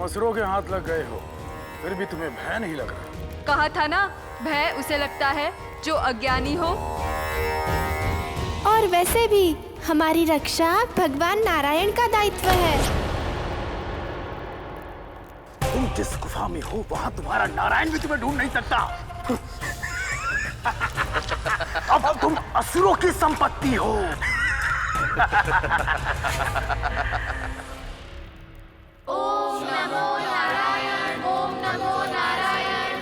असुरों के हाथ लग गए हो, फिर भी तुम्हें भय नहीं लग रहा? कहा था ना, भय उसे लगता है जो अज्ञानी हो। और वैसे भी हमारी रक्षा भगवान नारायण का दायित्व है। तुम जिस गुफा में हो वहां तुम्हारा नारायण भी तुम्हें ढूंढ नहीं सकता। अब तुम असुरों की संपत्ति हो। ओम नमो नारायण, ओम नमो नारायण,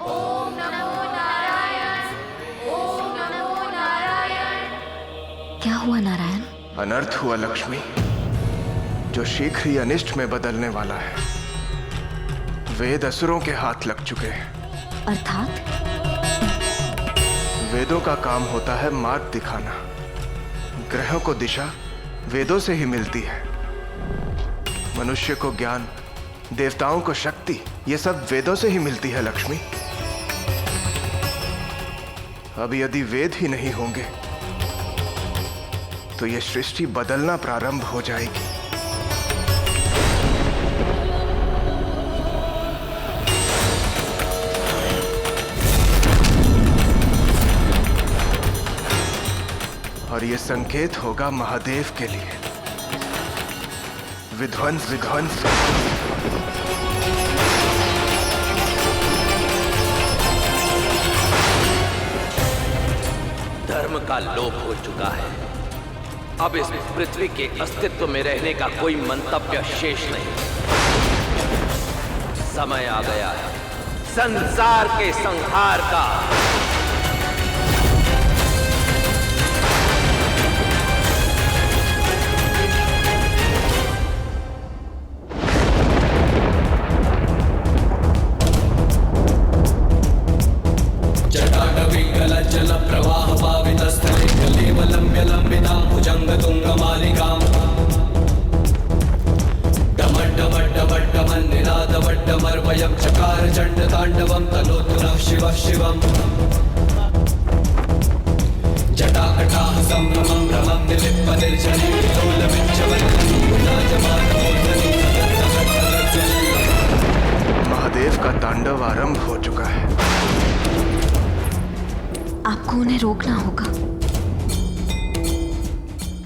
ओम नमो नारायण, ओम नमो नारायण। क्या हुआ नारायण? अनर्थ हुआ लक्ष्मी, जो शीघ्र ही अनिष्ट में बदलने वाला है। वेद असुरों के हाथ लग चुके हैं। अर्थात? वेदों का काम होता है मार्ग दिखाना। ग्रहों को दिशा वेदों से ही मिलती है। मनुष्य को ज्ञान, देवताओं को शक्ति, ये सब वेदों से ही मिलती है लक्ष्मी। अब यदि वेद ही नहीं होंगे तो ये सृष्टि बदलना प्रारंभ हो जाएगी। और ये संकेत होगा महादेव के लिए। विध्वंस विध्वंस। धर्म का लोप हो चुका है। अब इस पृथ्वी के अस्तित्व में रहने का कोई मंतव्य शेष नहीं। समय आ गया है संसार के संहार का। जल प्रवाह पावितस्थले कलेवलम्ब्य लंबितां भुजंगतुंगमालिकाम् डमड्डमड्डमड्डमन्निनादवड्डमर्वयं चकार चण्डताण्डवं तनोतु नः शिवः शिवम् जटाकटाः संभ्रमं भ्रमं निलिप्पनिर्झरी विलोलविच्छवल्लरी विराजमानमूर्धनि महादेव का तांडव आरंभ हो चुका है। आपको उन्हें रोकना होगा,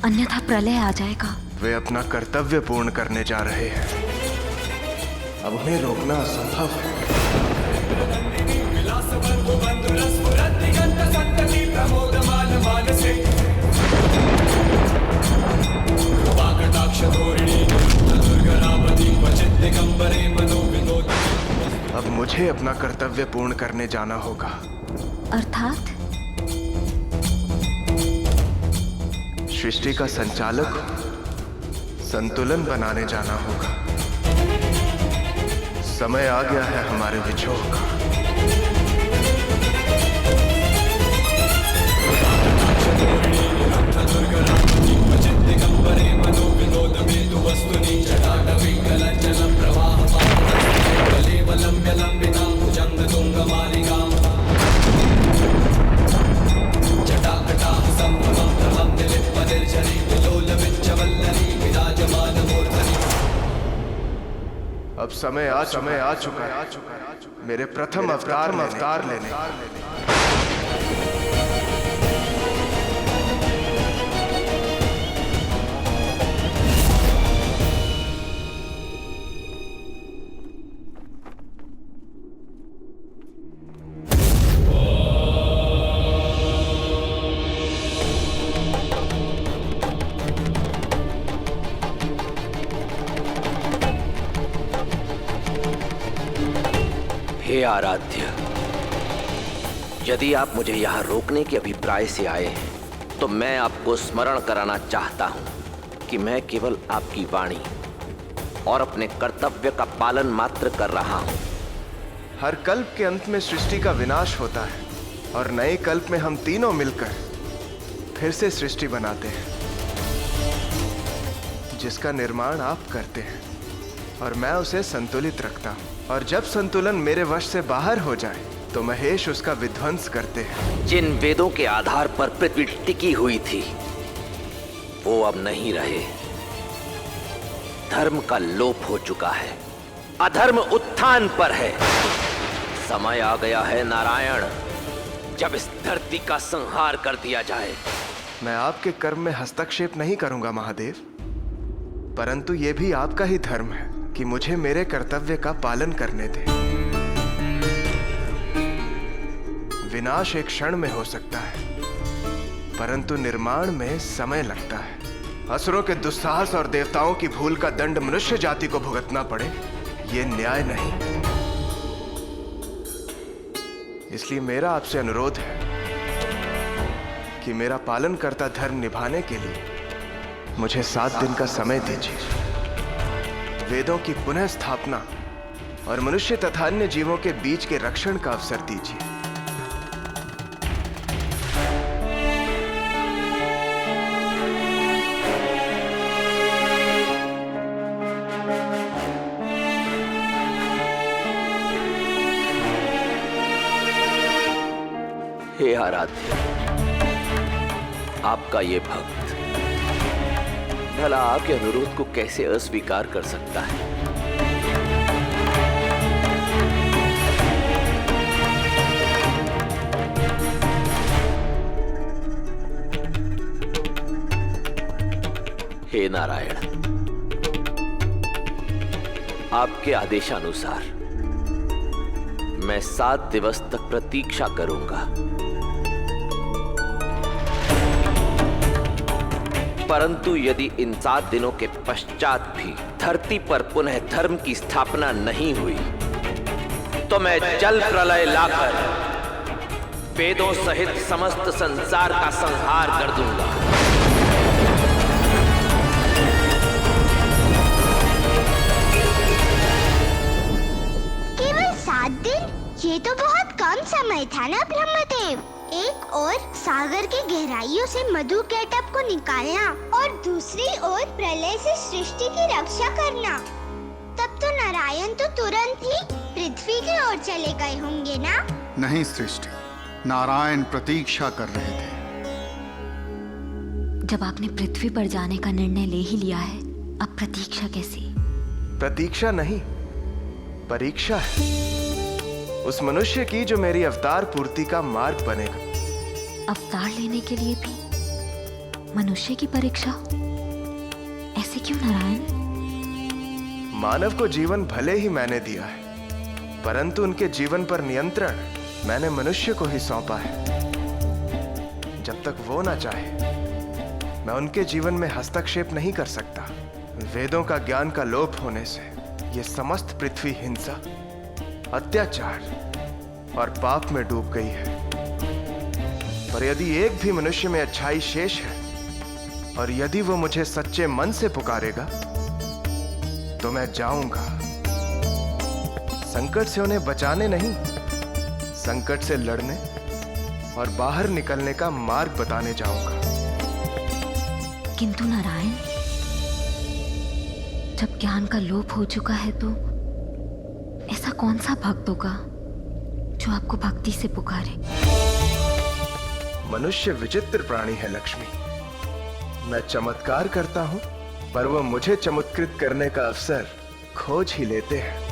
अन्यथा प्रलय आ जाएगा। वे अपना कर्तव्य पूर्ण करने जा रहे हैं। अब उन्हें रोकना असंभव है। अब मुझे अपना कर्तव्य पूर्ण करने जाना होगा। अर्थात? सृष्टि का संचालक, संतुलन बनाने जाना होगा। समय आ गया है हमारे विछोह का। अब समय आ चुका है मेरे प्रथम अवतार लेने। हे आराध्य, यदि आप मुझे यहाँ रोकने के अभिप्राय से आए हैं तो मैं आपको स्मरण कराना चाहता हूँ कि मैं केवल आपकी वाणी और अपने कर्तव्य का पालन मात्र कर रहा हूँ। हर कल्प के अंत में सृष्टि का विनाश होता है और नए कल्प में हम तीनों मिलकर फिर से सृष्टि बनाते हैं, जिसका निर्माण आप करते हैं और मैं उसे संतुलित रखता हूँ। और जब संतुलन मेरे वश से बाहर हो जाए तो महेश उसका विध्वंस करते हैं। जिन वेदों के आधार पर पृथ्वी टिकी हुई थी वो अब नहीं रहे। धर्म का लोप हो चुका है अधर्म उत्थान पर है। समय आ गया है नारायण, जब इस धरती का संहार कर दिया जाए। मैं आपके कर्म में हस्तक्षेप नहीं करूंगा महादेव, परंतु यह भी आपका ही धर्म है कि मुझे मेरे कर्तव्य का पालन करने दें। विनाश एक क्षण में हो सकता है, परंतु निर्माण में समय लगता है। असुरों के दुस्साहस और देवताओं की भूल का दंड मनुष्य जाति को भुगतना पड़े, ये न्याय नहीं। इसलिए मेरा आपसे अनुरोध है कि मेरा पालन करता धर्म निभाने के लिए मुझे 7 दिन का समय दीजिए। वेदों की पुनः स्थापना और मनुष्य तथा अन्य जीवों के बीच के रक्षण का अवसर दीजिए। हे आराध्य, आपका ये भक्त भला आपके अनुरोध को कैसे अस्वीकार कर सकता है? हे नारायण, आपके आदेशानुसार मैं 7 दिवस तक प्रतीक्षा करूंगा, परंतु यदि इन 7 दिनों के पश्चात भी धरती पर पुनः धर्म की स्थापना नहीं हुई तो मैं जल प्रलय लाकर वेदों सहित समस्त संसार का संहार कर दूंगा। केवल 7 दिन? ये तो बहुत कम समय था ना ब्रह्मदेव। एक ओर सागर के गहराइयों से मधु केटप को निकालना और दूसरी ओर प्रलय से सृष्टि की रक्षा करना। तब तो नारायण तो तुरंत ही पृथ्वी की ओर चले गए होंगे ना? नहीं सृष्टि, नारायण प्रतीक्षा कर रहे थे। जब आपने पृथ्वी पर जाने का निर्णय ले ही लिया है, अब प्रतीक्षा कैसी? प्रतीक्षा नहीं, परीक्षा है उस मनुष्य की जो मेरी अवतार पूर्ति का मार्ग बनेगा। अवतार लेने के लिए भी मनुष्य की परीक्षा? ऐसे क्यों नारायण? मानव को जीवन भले ही मैंने दिया है, परंतु उनके जीवन पर नियंत्रण मैंने मनुष्य को ही सौंपा है। जब तक वो ना चाहे, मैं उनके जीवन में हस्तक्षेप नहीं कर सकता। वेदों का ज्ञान का लोप होने से ये समस्त पृथ्वी हिंसा, अत्याचार और पाप में डूब गई है। पर यदि एक भी मनुष्य में अच्छाई शेष है और यदि वो मुझे सच्चे मन से पुकारेगा तो मैं जाऊंगा। संकट से उन्हें बचाने नहीं, संकट से लड़ने और बाहर निकलने का मार्ग बताने जाऊंगा। किंतु नारायण, जब ज्ञान का लोप हो चुका है तो ऐसा कौन सा भक्त होगा जो आपको भक्ति से पुकारे? मनुष्य विचित्र प्राणी है लक्ष्मी। मैं चमत्कार करता हूं, पर वो मुझे चमत्कृत करने का अवसर खोज ही लेते हैं।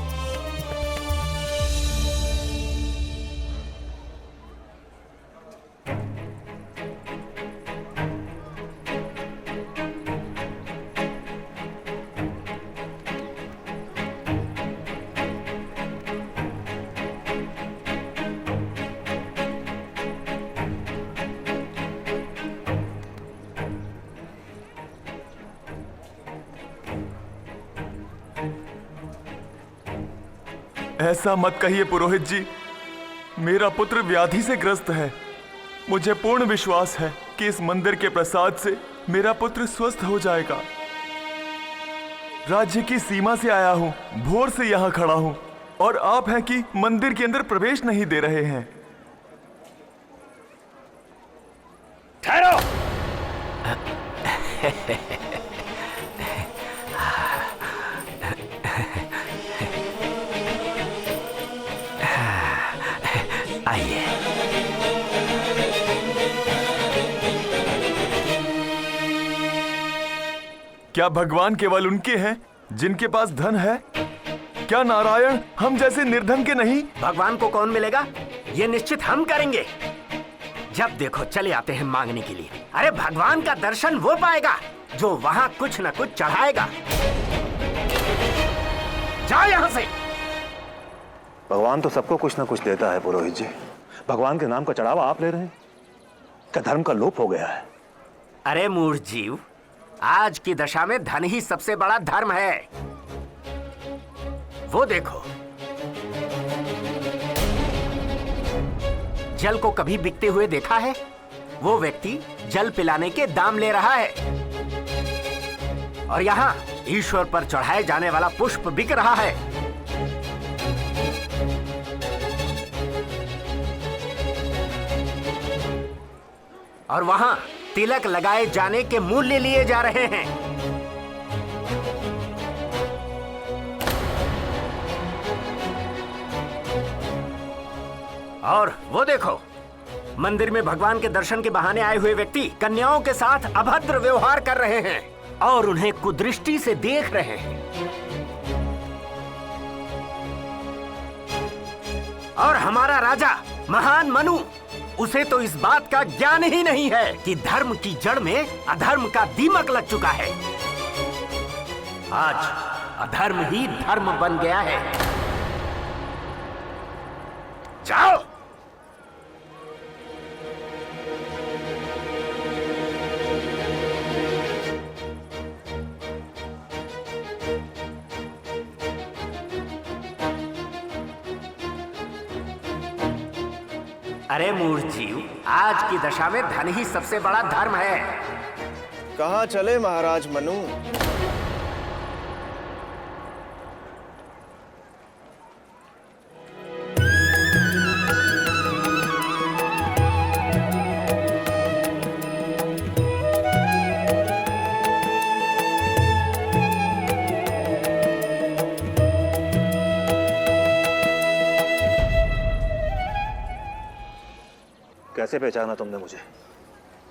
ऐसा मत कहिए पुरोहित जी, मेरा पुत्र व्याधि से ग्रस्त है। मुझे पूर्ण विश्वास है कि इस मंदिर के प्रसाद से मेरा पुत्र स्वस्थ हो जाएगा। राज्य की सीमा से आया हूं, भोर से यहां खड़ा हूं और आप हैं कि मंदिर के अंदर प्रवेश नहीं दे रहे हैं। ठहरो। आइए। क्या भगवान केवल उनके हैं जिनके पास धन है? क्या नारायण हम जैसे निर्धन के नहीं? भगवान को कौन मिलेगा ये निश्चित हम करेंगे। जब देखो चले आते हैं मांगने के लिए। अरे भगवान का दर्शन वो पाएगा जो वहाँ कुछ न कुछ चढ़ाएगा। जाओ यहाँ से। भगवान तो सबको कुछ न कुछ देता है पुरोहित जी। भगवान के नाम का चढ़ावा आप ले रहे हैं? क्या धर्म का लोप हो गया है? अरे मूर्ख जीव, आज की दशा में धन ही सबसे बड़ा धर्म है। वो देखो, जल को कभी बिकते हुए देखा है? वो व्यक्ति जल पिलाने के दाम ले रहा है और यहाँ ईश्वर पर चढ़ाए जाने वाला पुष्प बिक रहा है। और वहां तिलक लगाए जाने के मूल्य लिए जा रहे हैं। और वो देखो, मंदिर में भगवान के दर्शन के बहाने आए हुए व्यक्ति कन्याओं के साथ अभद्र व्यवहार कर रहे हैं और उन्हें कुदृष्टि से देख रहे हैं। और हमारा राजा महान मनु, उसे तो इस बात का ज्ञान ही नहीं है कि धर्म की जड़ में अधर्म का दीमक लग चुका है। आज अधर्म ही धर्म बन गया है। जाओ। अरे मूर्ख जीव, आज की दशा में धन ही सबसे बड़ा धर्म है। कहाँ चले महाराज मनु? कैसे पहचाना तुमने मुझे?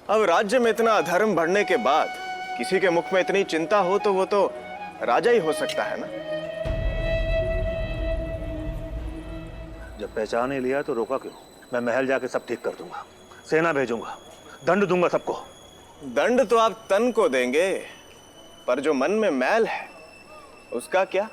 अब राज्य में इतना अधर्म बढ़ने के बाद किसी के मुख में इतनी चिंता हो तो वो तो राजा ही हो सकता है ना। जब पहचान ही लिया तो रोका क्यों? मैं महल जाके सब ठीक कर दूंगा, सेना भेजूंगा, दंड दूंगा सबको। दंड तो आप तन को देंगे, पर जो मन में मैल है उसका क्या?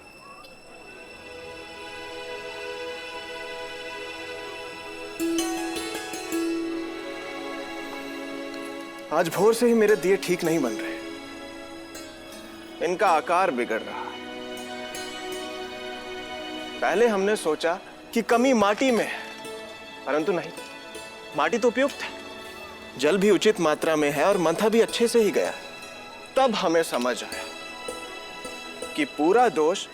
आज भोर से ही मेरे दिए ठीक नहीं बन रहे, इनका आकार बिगड़ रहा। पहले हमने सोचा कि कमी माटी में है, परंतु नहीं, माटी तो उपयुक्त है, जल भी उचित मात्रा में है और मंथा भी अच्छे से ही गया। तब हमें समझ आया कि पूरा दोष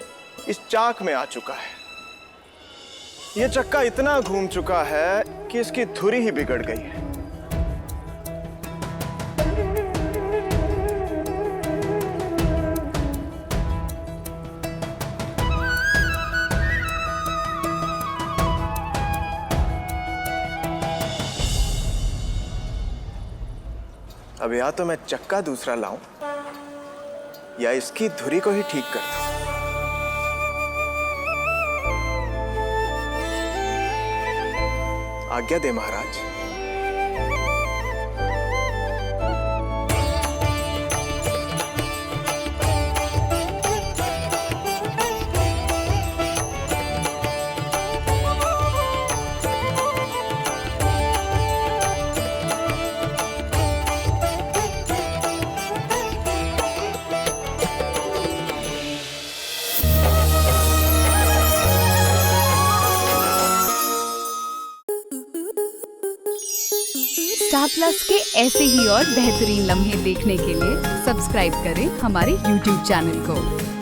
इस चाक में आ चुका है। यह चक्का इतना घूम चुका है कि इसकी धुरी ही बिगड़ गई है। अब या तो मैं चक्का दूसरा लाऊं या इसकी धुरी को ही ठीक कर दूं। आज्ञा दे महाराज। स्टार प्लस के ऐसे ही और बेहतरीन लम्हे देखने के लिए सब्सक्राइब करें हमारे YouTube चैनल को।